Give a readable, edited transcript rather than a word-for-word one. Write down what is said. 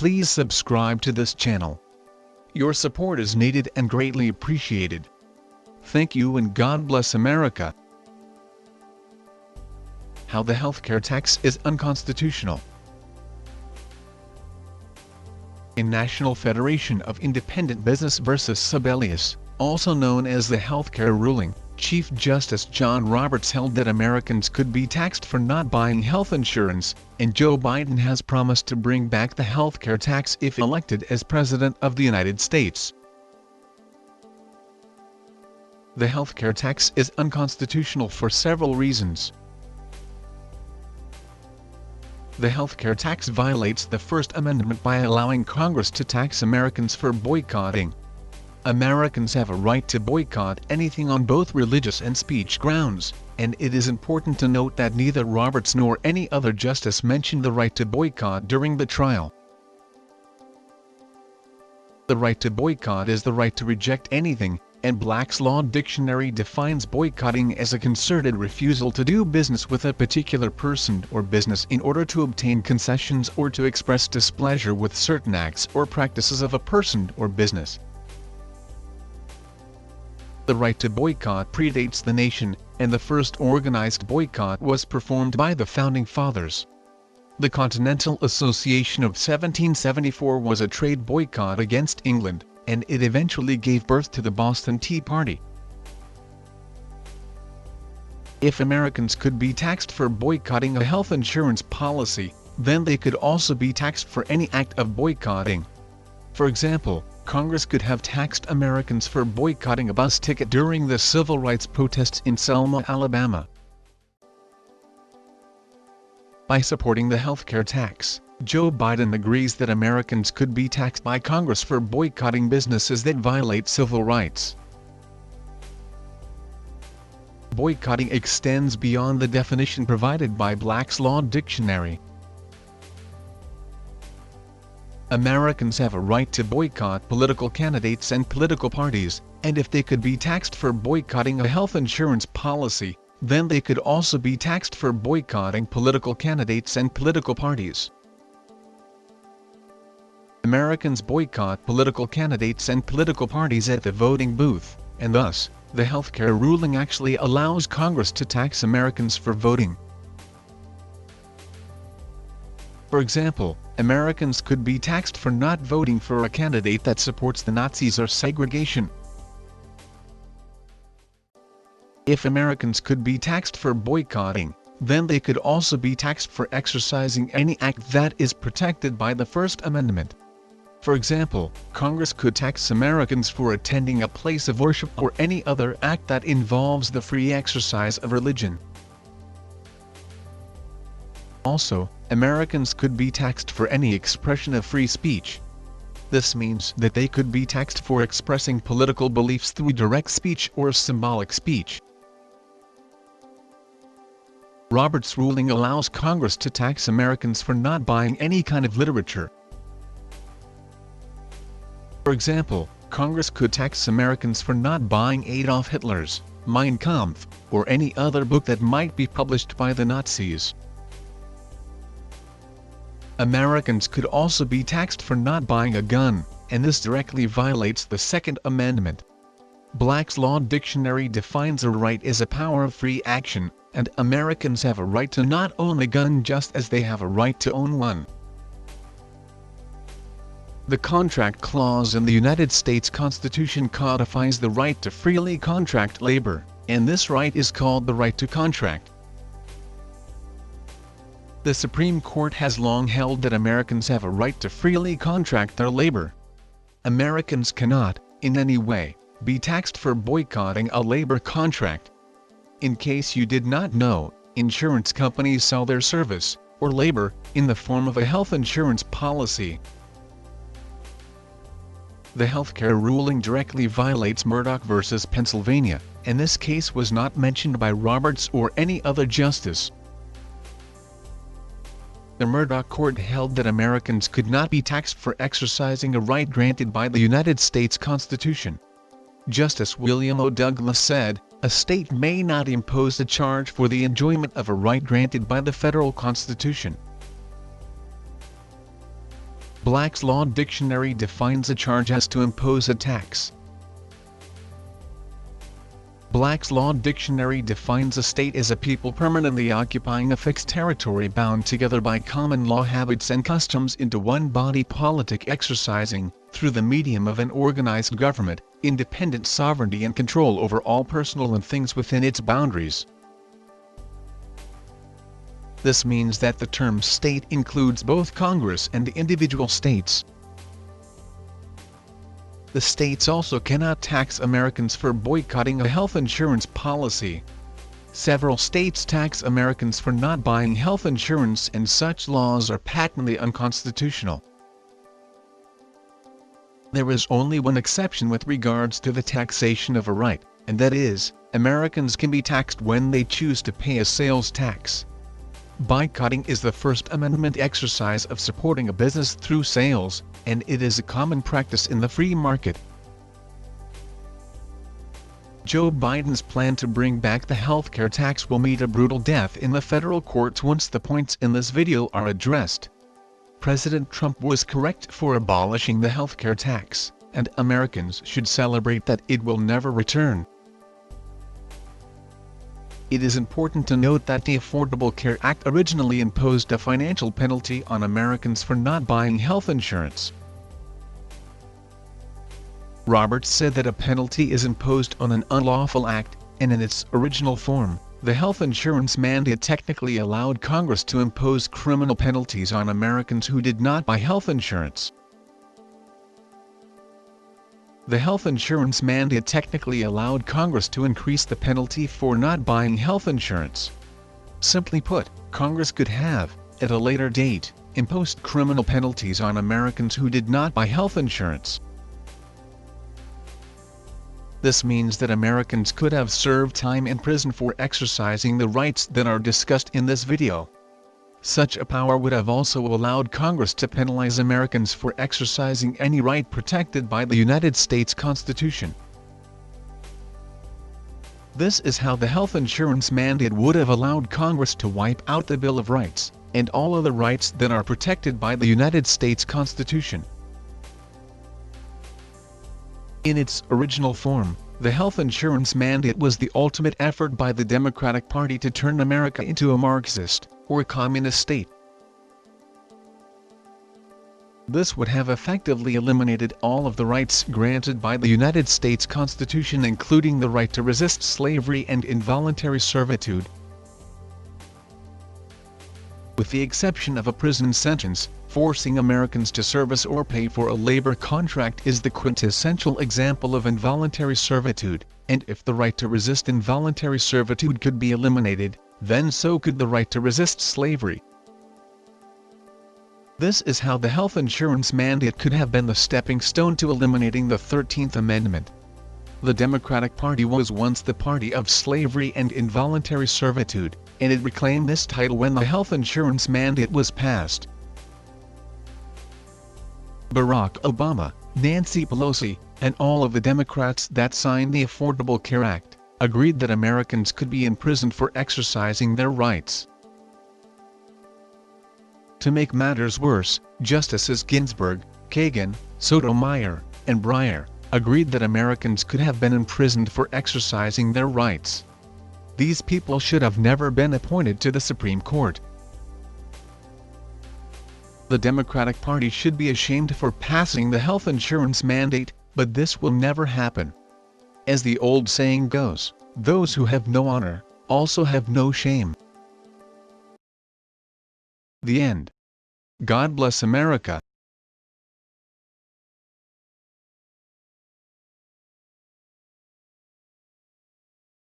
Please subscribe to this channel. Your support is needed and greatly appreciated. Thank you and God bless America. How the healthcare tax is unconstitutional. In National Federation of Independent Business vs. Sebelius, also known as the healthcare ruling, Chief Justice John Roberts held that Americans could be taxed for not buying health insurance, and Joe Biden has promised to bring back the healthcare tax if elected as President of the United States. The healthcare tax is unconstitutional for several reasons. The healthcare tax violates the First Amendment by allowing Congress to tax Americans for boycotting. Americans have a right to boycott anything on both religious and speech grounds, and it is important to note that neither Roberts nor any other justice mentioned the right to boycott during the trial. The right to boycott is the right to reject anything, and Black's Law Dictionary defines boycotting as a concerted refusal to do business with a particular person or business in order to obtain concessions or to express displeasure with certain acts or practices of a person or business. The right to boycott predates the nation, and the first organized boycott was performed by the Founding Fathers. The Continental Association of 1774 was a trade boycott against England, and it eventually gave birth to the Boston Tea Party. If Americans could be taxed for boycotting a health insurance policy, then they could also be taxed for any act of boycotting. For example, Congress could have taxed Americans for boycotting a bus ticket during the civil rights protests in Selma, Alabama. By supporting the healthcare tax, Joe Biden agrees that Americans could be taxed by Congress for boycotting businesses that violate civil rights. Boycotting extends beyond the definition provided by Black's Law Dictionary. Americans have a right to boycott political candidates and political parties, and if they could be taxed for boycotting a health insurance policy, then they could also be taxed for boycotting political candidates and political parties. Americans boycott political candidates and political parties at the voting booth, and thus, the healthcare ruling actually allows Congress to tax Americans for voting. For example, Americans could be taxed for not voting for a candidate that supports the Nazis or segregation. If Americans could be taxed for boycotting, then they could also be taxed for exercising any act that is protected by the First Amendment. For example, Congress could tax Americans for attending a place of worship or any other act that involves the free exercise of religion. Also, Americans could be taxed for any expression of free speech. This means that they could be taxed for expressing political beliefs through direct speech or symbolic speech. Roberts' ruling allows Congress to tax Americans for not buying any kind of literature. For example, Congress could tax Americans for not buying Adolf Hitler's Mein Kampf, or any other book that might be published by the Nazis. Americans could also be taxed for not buying a gun, and this directly violates the Second Amendment. Black's Law Dictionary defines a right as a power of free action, and Americans have a right to not own a gun just as they have a right to own one. The Contract Clause in the United States Constitution codifies the right to freely contract labor, and this right is called the right to contract. The Supreme Court has long held that Americans have a right to freely contract their labor. Americans cannot, in any way, be taxed for boycotting a labor contract. In case you did not know, insurance companies sell their service, or labor, in the form of a health insurance policy. The healthcare ruling directly violates Murdoch v. Pennsylvania, and this case was not mentioned by Roberts or any other justice. The Murdoch court held that Americans could not be taxed for exercising a right granted by the United States Constitution. Justice William O. Douglas said, "A state may not impose a charge for the enjoyment of a right granted by the federal Constitution." Black's Law Dictionary defines a charge as to impose a tax. Black's Law Dictionary defines a state as a people permanently occupying a fixed territory bound together by common law habits and customs into one body politic exercising, through the medium of an organized government, independent sovereignty and control over all personal and things within its boundaries. This means that the term state includes both Congress and individual states. The states also cannot tax Americans for boycotting a health insurance policy. Several states tax Americans for not buying health insurance, and such laws are patently unconstitutional. There is only one exception with regards to the taxation of a right, and that is, Americans can be taxed when they choose to pay a sales tax. Boycotting is the First Amendment exercise of supporting a business through sales, and it is a common practice in the free market. Joe Biden's plan to bring back the healthcare tax will meet a brutal death in the federal courts once the points in this video are addressed. President Trump was correct for abolishing the healthcare tax, and Americans should celebrate that it will never return. It is important to note that the Affordable Care Act originally imposed a financial penalty on Americans for not buying health insurance. Roberts said that a penalty is imposed on an unlawful act, and in its original form, the health insurance mandate technically allowed Congress to impose criminal penalties on Americans who did not buy health insurance. The health insurance mandate technically allowed Congress to increase the penalty for not buying health insurance. Simply put, Congress could have, at a later date, imposed criminal penalties on Americans who did not buy health insurance. This means that Americans could have served time in prison for exercising the rights that are discussed in this video. Such a power would have also allowed Congress to penalize Americans for exercising any right protected by the United States Constitution. This is how the health insurance mandate would have allowed Congress to wipe out the Bill of Rights, and all other rights that are protected by the United States Constitution. In its original form, the health insurance mandate was the ultimate effort by the Democratic Party to turn America into a Marxist, or communist state. This would have effectively eliminated all of the rights granted by the United States Constitution, including the right to resist slavery and involuntary servitude. With the exception of a prison sentence, forcing Americans to service or pay for a labor contract is the quintessential example of involuntary servitude, and if the right to resist involuntary servitude could be eliminated, then so could the right to resist slavery. This is how the health insurance mandate could have been the stepping stone to eliminating the 13th Amendment. The Democratic Party was once the party of slavery and involuntary servitude, and it reclaimed this title when the health insurance mandate was passed. Barack Obama, Nancy Pelosi, and all of the Democrats that signed the Affordable Care Act agreed that Americans could be imprisoned for exercising their rights. To make matters worse, Justices Ginsburg, Kagan, Sotomayor, and Breyer agreed that Americans could have been imprisoned for exercising their rights. These people should have never been appointed to the Supreme Court. The Democratic Party should be ashamed for passing the health insurance mandate, but this will never happen. As the old saying goes, those who have no honor, also have no shame. The end. God bless America.